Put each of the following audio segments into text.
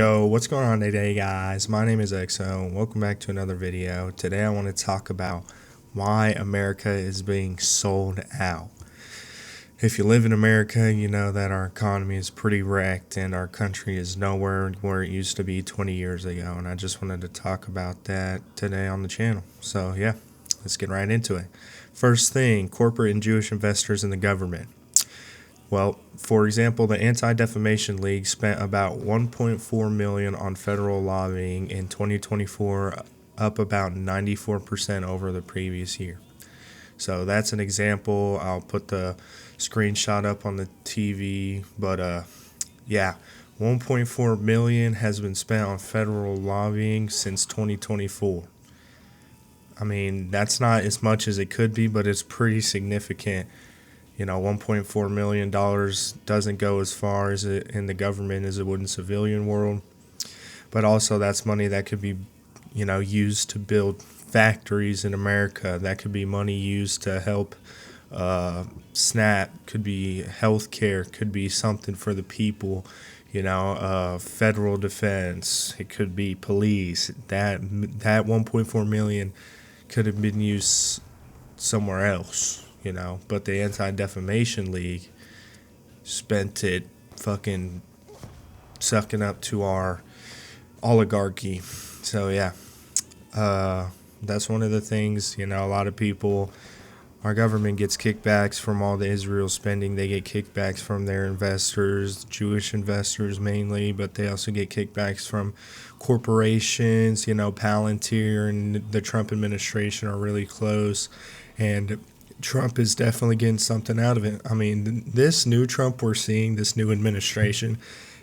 Yo, what's going on today, guys? My name is EXO. Welcome back to another video. Today I want to talk about why America is being sold out. If you live in America, you know that our economy is pretty wrecked and our country is nowhere where it used to be 20 years ago. And I just wanted to talk about that today on the channel. So yeah, let's get right into it. First thing, corporate and Jewish investors in the government. Well, for example, the Anti-Defamation League spent about $1.4 million on federal lobbying in 2024, up about 94% over the previous year. So that's an example. I'll put the screenshot up on the TV, but yeah, 1.4 million has been spent on federal lobbying since 2024. I mean, that's not as much as it could be, but it's pretty significant. You know, $1.4 million doesn't go as far as it in the government as it would in civilian world. But also that's money that could be, used to build factories in America. That could be money used to help SNAP, could be healthcare, could be something for the people, federal defense. It could be police. That 1.4 million could have been used somewhere else. But the Anti-Defamation League spent it fucking sucking up to our oligarchy. So yeah, that's one of the things. A lot of people, our government gets kickbacks from all the Israel spending. They get kickbacks from their investors, Jewish investors mainly, but they also get kickbacks from corporations. Palantir and the Trump administration are really close, and Trump is definitely getting something out of it. I mean, this new Trump we're seeing, this new administration,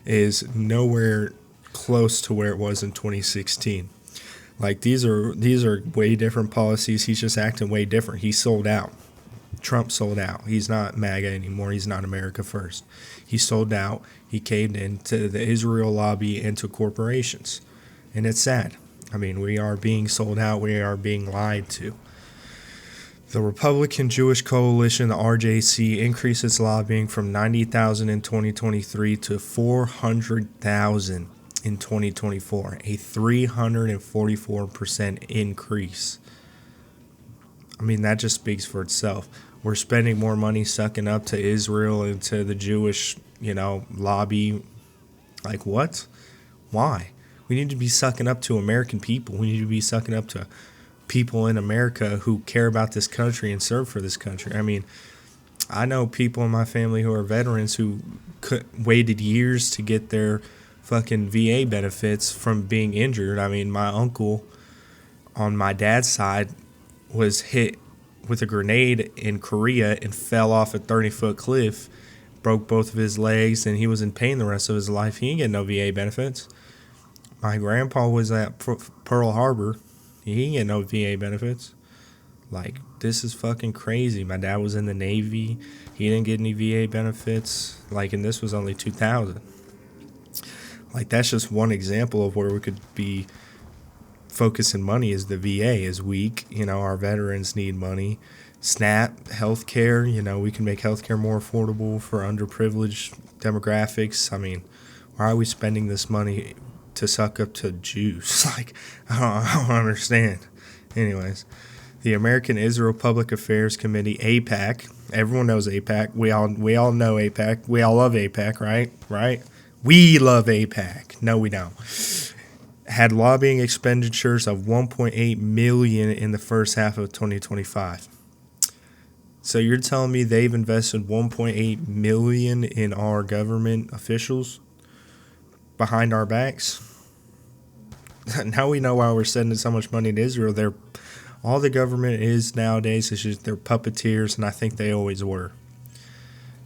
is nowhere close to where it was in 2016. Like, these are way different policies. He's just acting way different. He sold out. Trump sold out. He's not MAGA anymore. He's not America first. He sold out. He caved into the Israel lobby and to corporations. And it's sad. I mean, we are being sold out. We are being lied to. The Republican Jewish Coalition, the RJC, increased its lobbying from 90,000 in 2023 to 400,000 in 2024, a 344% increase. I mean, that just speaks for itself. We're spending more money sucking up to Israel and to the Jewish, lobby. Like, what? Why? We need to be sucking up to American people. We need to be sucking up to people in America who care about this country and serve for this country. I mean, I know people in my family who are veterans who waited years to get their fucking VA benefits from being injured. I mean, my uncle on my dad's side was hit with a grenade in Korea and fell off a 30-foot cliff, broke both of his legs, and he was in pain the rest of his life. He didn't get no VA benefits. My grandpa was at Pearl Harbor. He didn't get no VA benefits. Like, this is fucking crazy. My dad was in the Navy. He didn't get any VA benefits. Like, and this was only 2000. Like, that's just one example of where we could be focusing money. Is the VA is weak. Our veterans need money. SNAP, healthcare. We can make healthcare more affordable for underprivileged demographics. I mean, why are we spending this money to suck up to Jews? Like, I don't understand. Anyways, the American Israel Public Affairs Committee, AIPAC. Everyone knows AIPAC. We all know AIPAC. We all love AIPAC, right? Right? We love AIPAC. No, we don't. Had lobbying expenditures of $1.8 million in the first half of 2025. So you're telling me they've invested $1.8 million in our government officials behind our backs? Now we know why we're sending so much money to Israel. All the government is nowadays is just they're puppeteers, and I think they always were.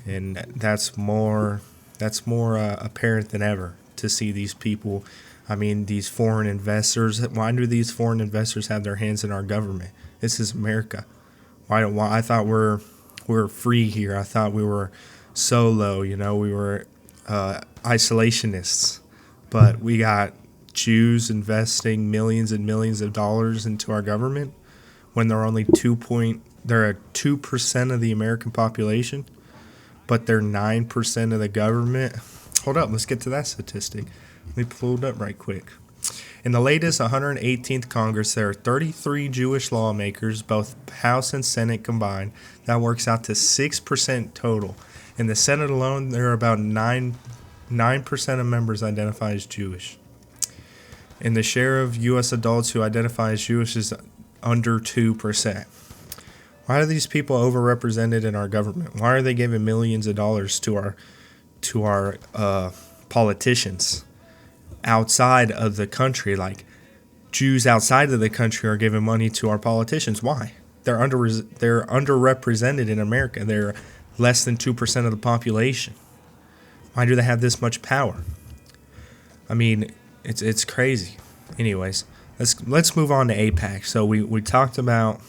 And that's more apparent than ever to see these people. I mean, these foreign investors. Why do these foreign investors have their hands in our government? This is America. Why I thought we're free here. I thought we were solo. We were isolationists, but we got Jews investing millions and millions of dollars into our government when they're only they're 2% of the American population, but they're 9% of the government. Hold up, let's get to that statistic. Let me pull it up right quick. In the latest 118th Congress, there are 33 Jewish lawmakers, both House and Senate combined. That works out to 6% total. In the Senate alone, there are about 9% of members identify as Jewish. And the share of U.S. adults who identify as Jewish is under 2%. Why are these people overrepresented in our government? Why are they giving millions of dollars to our politicians outside of the country? Like, Jews outside of the country are giving money to our politicians. Why? They're underrepresented in America. They're less than 2% of the population. Why do they have this much power? I mean, it's crazy. Anyways, let's move on to AIPAC. So we talked about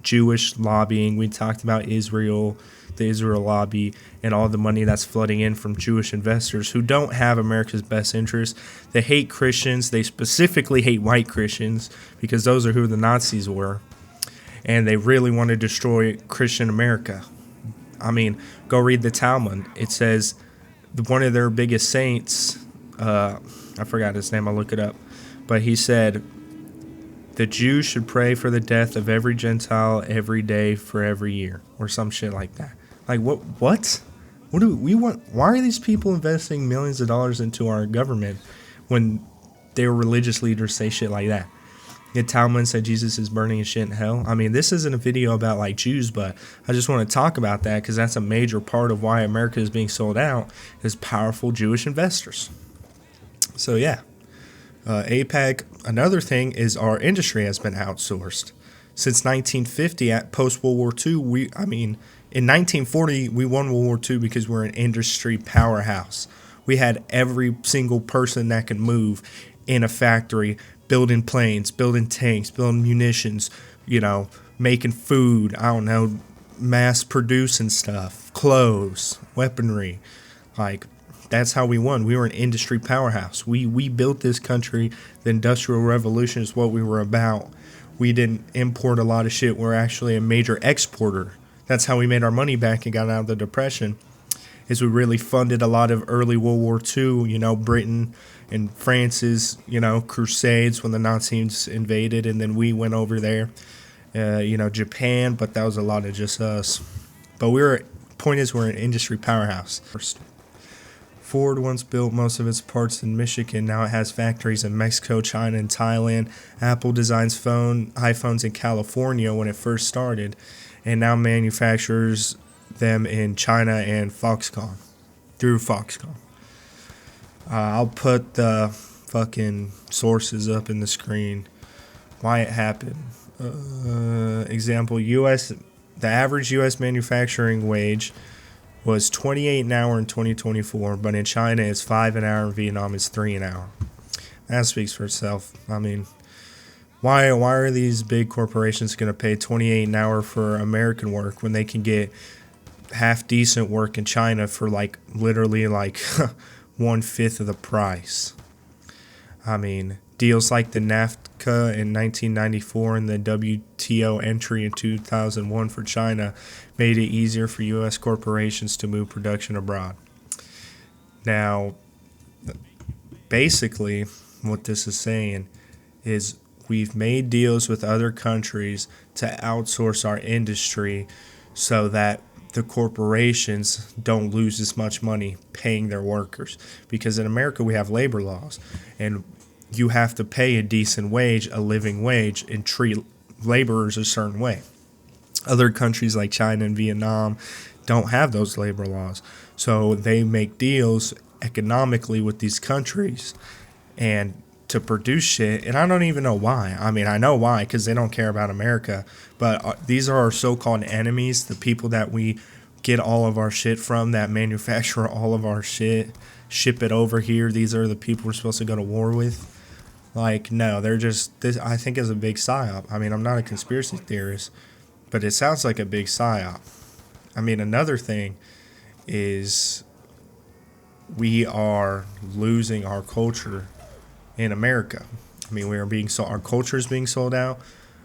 Jewish lobbying. We talked about Israel, the Israel lobby, and all the money that's flooding in from Jewish investors who don't have America's best interests. They hate Christians. They specifically hate white Christians because those are who the Nazis were. And they really want to destroy Christian America. I mean, go read the Talmud. It says one of their biggest saints, I forgot his name, I'll look it up, but he said, the Jews should pray for the death of every Gentile every day for every year, or some shit like that. Like, what? What do we want? Why are these people investing millions of dollars into our government when their religious leaders say shit like that? The Talmud said Jesus is burning his shit in hell. I mean, this isn't a video about like Jews, but I just want to talk about that because that's a major part of why America is being sold out, is powerful Jewish investors. So yeah, AIPAC. Another thing is our industry has been outsourced since 1950. At post World War II, in 1940 we won World War II because we're an industry powerhouse. We had every single person that could move in a factory, building planes, building tanks, building munitions, making food, mass producing stuff, clothes, weaponry. Like, that's how we won. We were an industry powerhouse. We built this country. The Industrial Revolution is what we were about. We didn't import a lot of shit. We're actually a major exporter. That's how we made our money back and got out of the Depression, is we really funded a lot of early World War II, Britain and France's, crusades when the Nazis invaded, and then we went over there, Japan, but that was a lot of just us. But point is, we're an industry powerhouse. First, Ford once built most of its parts in Michigan. Now it has factories in Mexico, China, and Thailand. Apple designs iPhones in California when it first started, and now manufactures them in China and Foxconn, through Foxconn. I'll put the fucking sources up in the screen, why it happened. Example, the average U.S. manufacturing wage was $28 an hour in 2024, but in China it's $5 an hour, in Vietnam it's $3 an hour. That speaks for itself. I mean, why are these big corporations going to pay $28 an hour for American work when they can get half decent work in China for literally 1/5 of the price? I mean, deals like the NAFTA in 1994 and the WTO entry in 2001 for China made it easier for U.S. corporations to move production abroad. Now, basically, what this is saying is we've made deals with other countries to outsource our industry so that the corporations don't lose as much money paying their workers. Because in America, we have labor laws, and you have to pay a decent wage, a living wage, and treat laborers a certain way. Other countries like China and Vietnam don't have those labor laws. So they make deals economically with these countries and to produce shit, and I don't even know why. I mean, I know why, because they don't care about America, but these are our so-called enemies, the people that we get all of our shit from, that manufacture all of our shit, ship it over here. These are the people we're supposed to go to war with. No, they're just, this, I think, is a big psyop. I mean, I'm not a conspiracy theorist, but it sounds like a big psyop. I mean, another thing is we are losing our culture in America. I mean, our culture is being sold out.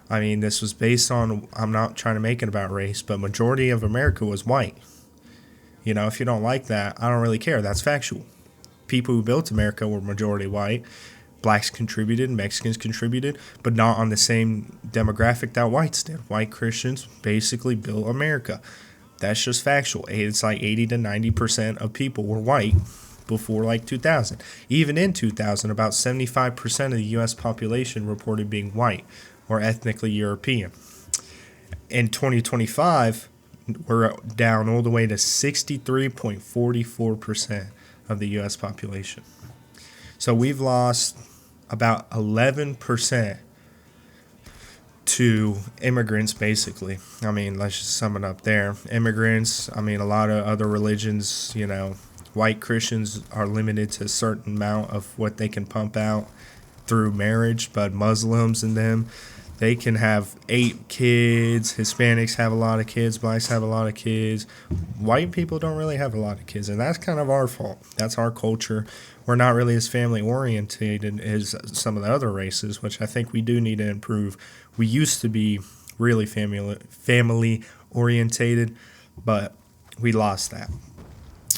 I mean, this was based on, I'm not trying to make it about race, but majority of America was white. If you don't like that, I don't really care. That's factual. people who built America were majority white. Blacks contributed, Mexicans contributed, but not on the same demographic that whites did. White Christians basically built America. That's just factual. It's like 80 to 90% of people were white before like 2000. Even in 2000, about 75% of the U.S. population reported being white or ethnically European. In 2025, we're down all the way to 63.44% of the U.S. population. So we've lost about 11% to immigrants, basically. I mean, let's just sum it up there. Immigrants, I mean, a lot of other religions, white Christians are limited to a certain amount of what they can pump out through marriage, but Muslims and them, they can have 8 kids. Hispanics have a lot of kids. Blacks have a lot of kids. White people don't really have a lot of kids, and that's kind of our fault. That's our culture. We're not really as family oriented as some of the other races, which I think we do need to improve. We used to be really family orientated, but we lost that.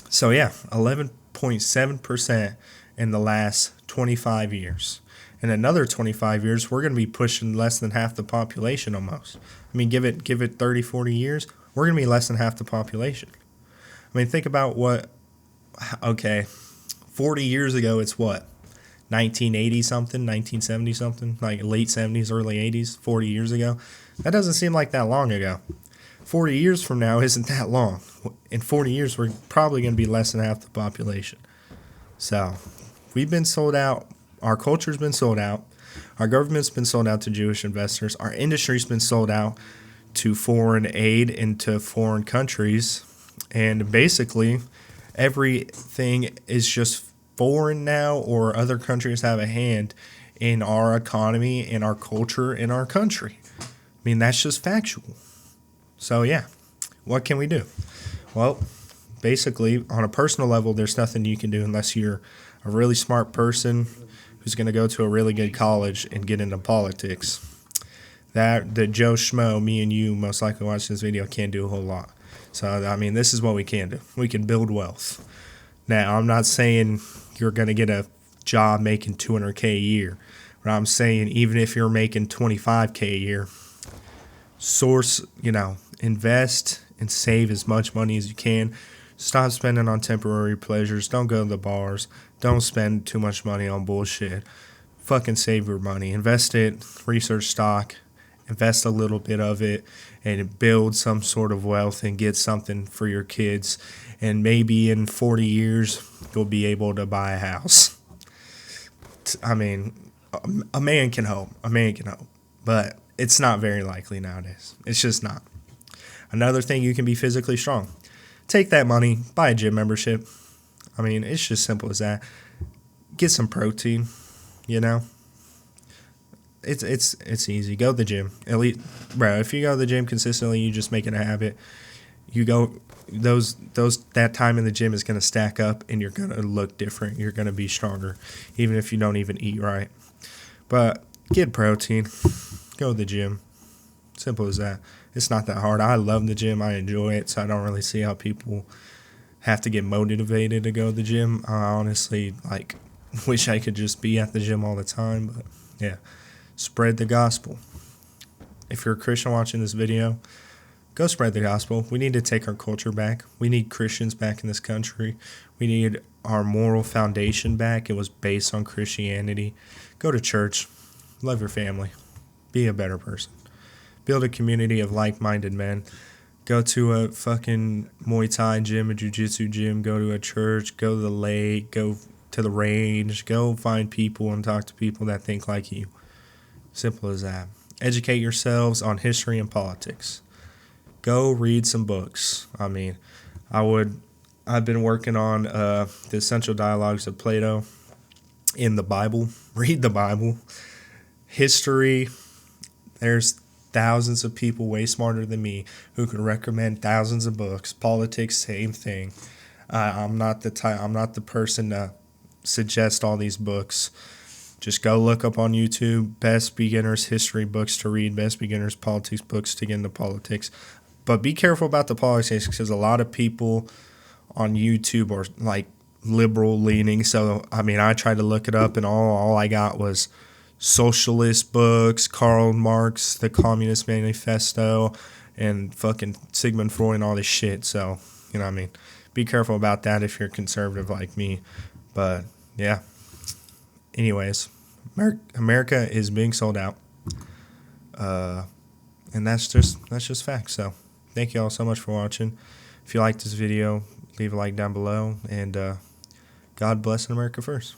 So yeah, 11.7% in the last 25 years. In another 25 years, we're going to be pushing less than half the population almost. I mean, give it 30, 40 years, we're going to be less than half the population. I mean, think about 40 years ago, it's what? 1980 something, 1970 something, like late 70s, early 80s, 40 years ago. That doesn't seem like that long ago. 40 years from now isn't that long. In 40 years, we're probably going to be less than half the population. So we've been sold out. Our culture's been sold out. Our government's been sold out to Jewish investors. Our industry's been sold out to foreign aid into foreign countries. And basically, everything is just foreign now, or other countries have a hand in our economy, in our culture, in our country. I mean, that's just factual. So, yeah, what can we do? Well, basically, on a personal level, there's nothing you can do unless you're a really smart person who's going to go to a really good college and get into politics. The Joe Schmo, me and you, most likely watching this video, can't do a whole lot. So, I mean, this is what we can do. We can build wealth. Now, I'm not saying you're going to get a job making $200K a year. But I'm saying even if you're making $25K a year, invest and save as much money as you can. Stop spending on temporary pleasures. Don't go to the bars. Don't spend too much money on bullshit. Fucking save your money. Invest it. Research stock. Invest a little bit of it and build some sort of wealth and get something for your kids. And maybe in 40 years, you'll be able to buy a house. I mean, a man can hope. But it's not very likely nowadays. It's just not. Another thing, you can be physically strong. Take that money, buy a gym membership. I mean, it's just simple as that. Get some protein, It's easy. Go to the gym. At least, bro, if you go to the gym consistently, you just make it a habit. You go, that time in the gym is going to stack up, and you're going to look different. You're going to be stronger, even if you don't even eat right. But get protein. Go to the gym. Simple as that. It's not that hard. I love the gym. I enjoy it, so I don't really see how people have to get motivated to go to the gym. I honestly, wish I could just be at the gym all the time, but yeah. Spread the gospel. If you're a Christian watching this video, go spread the gospel. We need to take our culture back. We need Christians back in this country. We need our moral foundation back. It was based on Christianity. Go to church. Love your family. Be a better person. Build a community of like-minded men. Go to a fucking Muay Thai gym, a Jiu-Jitsu gym. Go to a church. Go to the lake. Go to the range. Go find people and talk to people that think like you. Simple as that. Educate yourselves on history and politics. Go read some books. I mean, I've been working on the Essential Dialogues of Plato in the Bible. Read the Bible. History. There's thousands of people way smarter than me who can recommend thousands of books. Politics, same thing. I'm not the person to suggest all these books. Just go look up on YouTube best beginners history books to read, best beginners politics books to get into politics. But be careful about the politics, because a lot of people on YouTube are liberal leaning. So I mean, I tried to look it up, and all I got was socialist books, Karl Marx, the Communist Manifesto, and fucking Sigmund Freud and all this shit. So, you know what I mean? Be careful about that if you're conservative like me. But, yeah. Anyways, America is being sold out. And that's just facts. So, thank you all so much for watching. If you like this video, leave a like down below. And God bless America first.